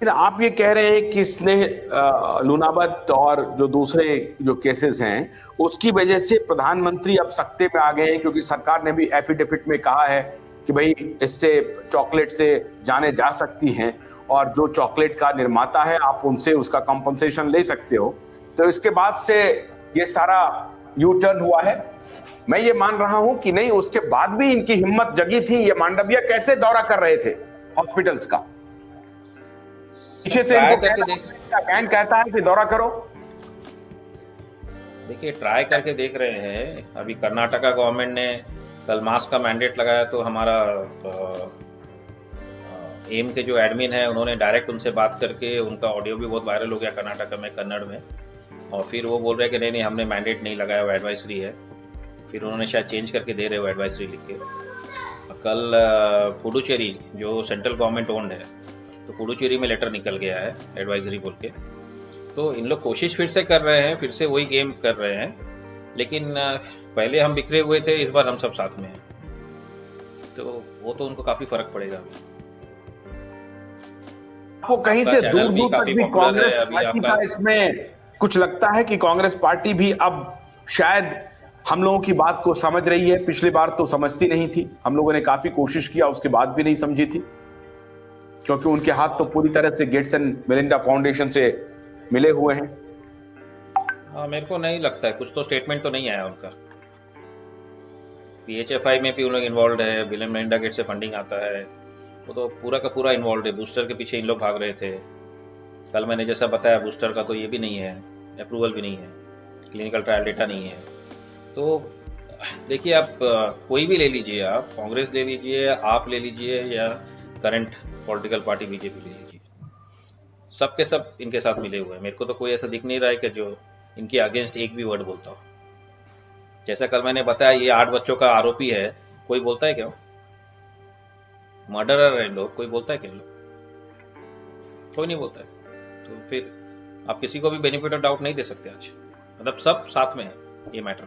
फिर आप ये कह रहे हैं कि स्नेह लूनावत और जो दूसरे जो केसेस हैं उसकी वजह से प्रधानमंत्री अब सख्ते में आ गए हैं, क्योंकि सरकार ने भी एफिडेविट में कहा है कि भाई इससे चॉकलेट से जाने जा सकती हैं और जो चॉकलेट का निर्माता है आप उनसे उसका कंपनसेशन ले सकते हो। तो इसके बाद से ये सारा यू टर्न हुआ है। मैं ये मान रहा हूं कि नहीं, उसके बाद भी इनकी हिम्मत जगी थी। ये मांडविया कैसे दौरा कर रहे थे हॉस्पिटल्स का, पीछे से ट्राई इनको करके देख गैंग कहता है कि दौरा करो। देखिए, ट्राई करके देख रहे हैं। अभी कर्नाटका गवर्नमेंट ने कल मास्क का मैंडेट लगाया, तो हमारा एम के जो एडमिन है उन्होंने डायरेक्ट उनसे बात करके, उनका ऑडियो भी बहुत वायरल हो गया कर्नाटका में, कन्नड़ में। और फिर वो बोल रहे हैं कि नहीं नहीं, हमने मैंडेट नहीं लगाया, वो एडवाइजरी है। फिर उन्होंने शायद चेंज करके दे रहे हो एडवाइजरी लिख के। कल पुडुचेरी जो सेंट्रल गवर्नमेंट ओन्ड है, तो पुडुचेरी में लेटर निकल गया है एडवाइजरी बोल के। तो इन लोग कोशिश फिर से कर रहे हैं, फिर से वही गेम कर रहे हैं। लेकिन पहले हम बिखरे हुए थे, इस बार हम सब साथ में हैं, तो वो तो उनको काफी फर्क पड़ेगा। आपको कहीं से दूर दूर तक भी कांग्रेस अभी पार्टी आपका का इसमें कुछ लगता है कि कांग्रेस पार्टी भी अब शायद हम लोगों की बात को समझ रही है? पिछली बार तो समझती नहीं थी, हम लोगों ने काफी कोशिश किया, उसके बाद भी नहीं समझी थी, क्योंकि उनके हाथ तो पूरी तरह से गेट्स एंड मेलिंडा फाउंडेशन से मिले हुए हैं। हाँ, मेरे को नहीं लगता है, कुछ तो स्टेटमेंट तो नहीं आया उनका। PHFI में भी उन लोग इन्वॉल्व है, बिल एंड मेलिंडा गेट्स से फंडिंग आता है, वो तो पूरा का पूरा इन्वॉल्व है। बूस्टर के पीछे इन लोग भाग रहे थे। कल मैंने जैसा बताया, बूस्टर का तो ये भी नहीं है, अप्रूवल भी नहीं है, क्लिनिकल ट्रायल डेटा नहीं है। तो देखिए, आप कोई भी ले लीजिए, आप कांग्रेस ले लीजिए, आप ले लीजिए, या करंट पॉलिटिकल पार्टी बीजेपी ले लीजिए, सब के सब इनके साथ मिले हुए हैं। मेरे को तो कोई ऐसा दिख नहीं रहा है कि जो इनके अगेंस्ट एक भी वर्ड बोलता हो। जैसा कल मैंने बताया, ये 8 बच्चों का आरोपी है, कोई बोलता है क्या? मर्डरर है लोग, कोई बोलता है क्या? लोग कोई नहीं बोलता है। तो फिर आप किसी को भी बेनिफिट ऑफ डाउट नहीं दे सकते आज। मतलब सब साथ में है ये मैटर।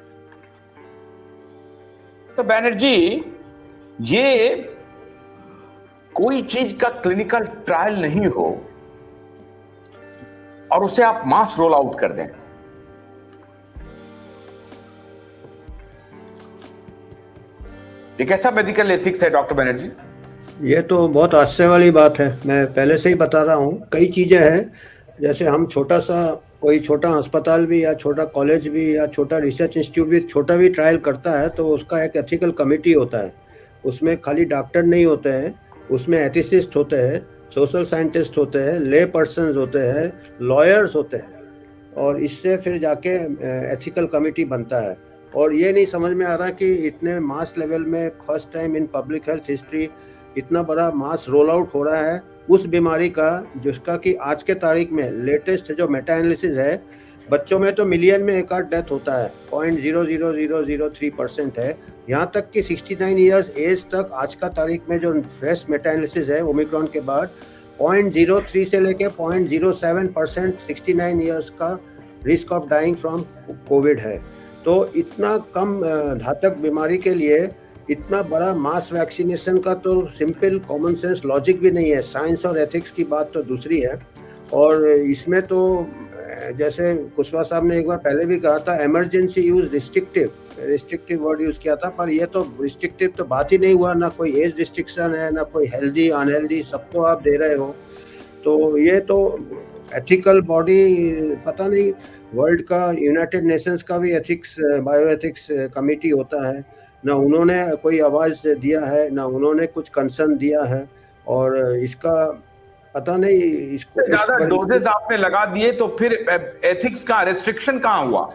तो बैनर्जी, ये कोई चीज का क्लिनिकल ट्रायल नहीं हो और उसे आप मास रोल आउट कर दें, ये कैसा मेडिकल एथिक्स है डॉक्टर बनर्जी? ये तो बहुत आश्चर्य वाली बात है। मैं पहले से ही बता रहा हूँ, कई चीज़ें हैं। जैसे हम छोटा सा कोई छोटा अस्पताल भी या छोटा कॉलेज भी या छोटा रिसर्च इंस्टीट्यूट भी छोटा भी ट्रायल करता है तो उसका एक एथिकल कमेटी होता है। उसमें खाली डॉक्टर नहीं होते हैं, उसमें एथिसिस्ट होते हैं, सोशल साइंटिस्ट होते हैं, ले पर्सन्स होते हैं, लॉयर्स होते हैं, और इससे फिर जाके एथिकल कमेटी बनता है। और ये नहीं समझ में आ रहा कि इतने मास लेवल में first time in public health history इतना बड़ा मास रोल आउट हो रहा है उस बीमारी का, जिसका कि आज के तारीख में लेटेस्ट जो मेटा एनालिसिस है, बच्चों में तो मिलियन में एक आध डेथ होता है, 0.00003% है। यहाँ तक कि 69 ईयर्स एज तक आज का तारीख में जो फ्रेश मेटा एनालिसिस है ओमिक्रॉन के बाद 0.03 से लेके 0.07% 69 ईयर्स का risk of dying from COVID है। तो इतना कम घातक बीमारी के लिए इतना बड़ा मास वैक्सीनेशन का तो सिंपल कॉमन सेंस लॉजिक भी नहीं है। साइंस और एथिक्स की बात तो दूसरी है। और इसमें तो जैसे कुशवाहा साहब ने एक बार पहले भी कहा था, emergency use restrictive word use किया था, पर ये तो रिस्ट्रिक्टिव तो बात ही नहीं हुआ। ना कोई एज रिस्ट्रिक्शन है, ना कोई हेल्दी अनहेल्दी, सबको आप दे रहे हो। तो ये तो एथिकल बॉडी पता नहीं, वर्ल्ड का यूनाइटेड नेशंस का भी एथिक्स बायो एथिक्स कमेटी होता है, ना उन्होंने कोई आवाज़ दिया है, ना उन्होंने कुछ कंसर्न दिया है। और इसका पता नहीं, इसको ज्यादा डोजेस आपने लगा दिए तो फिर एथिक्स का रिस्ट्रिक्शन कहाँ हुआ?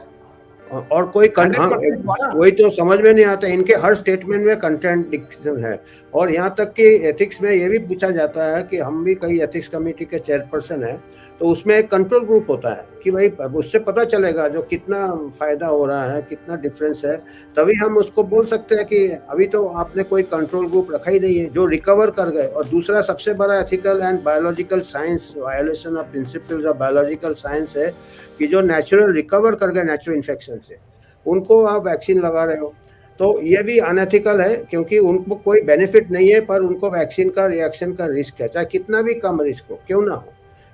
और कोई वही तो समझ में नहीं आता। इनके हर स्टेटमेंट में कंट्राडिक्शन है। और यहाँ तक कि एथिक्स में ये भी पूछा जाता है कि हम भी कई एथिक्स कमेटी के चेयरपर्सन हैं, तो उसमें एक कंट्रोल ग्रुप होता है कि भाई उससे पता चलेगा जो कितना फायदा हो रहा है, कितना डिफरेंस है, तभी हम उसको बोल सकते हैं कि अभी तो आपने कोई कंट्रोल ग्रुप रखा ही नहीं है जो रिकवर कर गए। और दूसरा सबसे बड़ा ethical and biological science violation of principles of biological science है कि जो नेचुरल रिकवर कर गए नेचुरल इन्फेक्शन से, उनको आप वैक्सीन लगा रहे हो। तो ये भी अनएथिकल है, क्योंकि उनको कोई बेनिफिट नहीं है पर उनको वैक्सीन का रिएक्शन का रिस्क है, चाहे कितना भी कम रिस्क हो क्यों ना हो।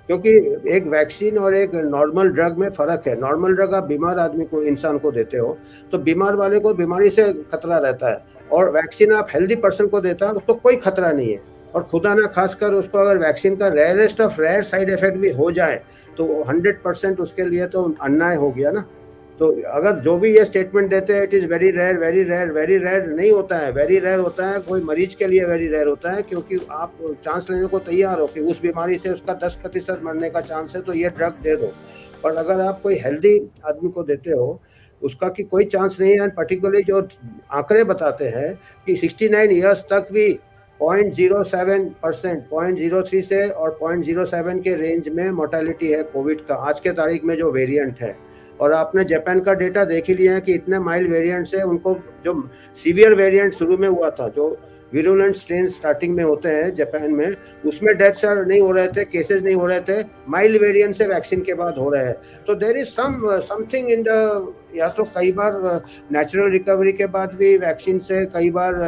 क्योंकि एक वैक्सीन और एक नॉर्मल ड्रग में फ़र्क है। नॉर्मल ड्रग आप बीमार आदमी को, इंसान को देते हो, तो बीमार वाले को बीमारी से खतरा रहता है, और वैक्सीन आप हेल्दी पर्सन को देता है उसको कोई खतरा नहीं है। और खुदा ना खासकर उसको अगर वैक्सीन का rarest of rare side effect भी हो जाए तो 100% उसके लिए तो अन्याय हो गया ना। तो अगर जो भी ये स्टेटमेंट देते हैं it is very rare, very rare, very rare नहीं होता है। वेरी रेयर होता है कोई मरीज के लिए वेरी रेयर होता है, क्योंकि आप चांस लेने को तैयार हो कि उस बीमारी से उसका 10% मरने का चांस है, तो ये ड्रग दे दो। पर अगर आप कोई हेल्दी आदमी को देते हो उसका कि कोई चांस नहीं है। पर्टिकुलरली जो आंकड़े बताते हैं कि 69 ईयर्स तक भी 0.07%, 0.03 से और 0.07 के रेंज में मोर्टेलिटी है कोविड का आज के तारीख में जो वेरिएंट है। और आपने जापान का डेटा देख ही लिया है कि इतने माइल्ड वेरिएंट्स है, उनको जो सीवियर वेरिएंट शुरू में हुआ था, जो विरुलेंट स्ट्रेन स्टार्टिंग में होते हैं जापान में, उसमें डेथ्स नहीं हो रहे थे, केसेस नहीं हो रहे थे, माइल्ड वेरिएंट से वैक्सीन के बाद हो रहे हैं। तो there is something in the, या तो कई बार नेचुरल रिकवरी के बाद भी वैक्सीन से कई बार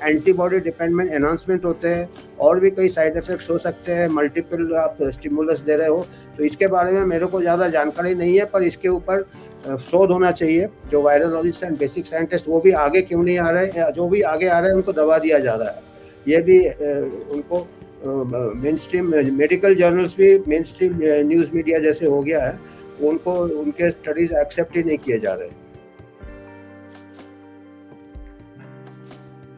एंटीबॉडी डिपेंडेंट एनहांसमेंट होते हैं, और भी कई साइड इफेक्ट्स हो सकते हैं। मल्टीपल आप स्टिमुलस दे रहे हो, तो इसके बारे में मेरे को ज़्यादा जानकारी नहीं है, पर इसके ऊपर शोध होना चाहिए। जो वायरोलॉजिस्ट एंड बेसिक साइंटिस्ट वो भी आगे क्यों नहीं आ रहे, जो भी आगे आ रहे हैं उनको दबा दिया जा रहा है। ये भी उनको मेन स्ट्रीम मेडिकल जर्नल्स भी मेन स्ट्रीम न्यूज़ मीडिया जैसे हो गया है, उनको उनके स्टडीज एक्सेप्ट ही नहीं किए जा रहे हैं।